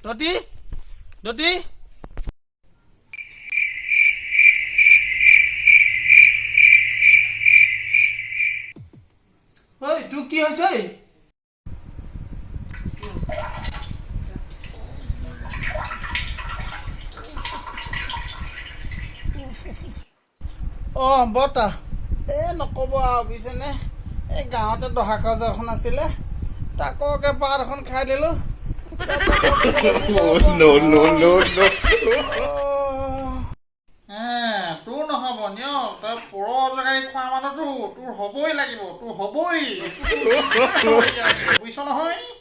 দতি দতি ঐ তোৰ কি হৈছে বৰ্তা নক'ব আৰু বুজিছেনে এই গাঁৱতে দহা কাজ এখন আছিলে তাককে পাত এখন খাই দিলোঁ তোৰ নহ'ব নিয়ক তই পৰ জেগাৰী খোৱা মানুহতো তোৰ হ'বই লাগিব তোৰ হ'বই বুজিছ নহয়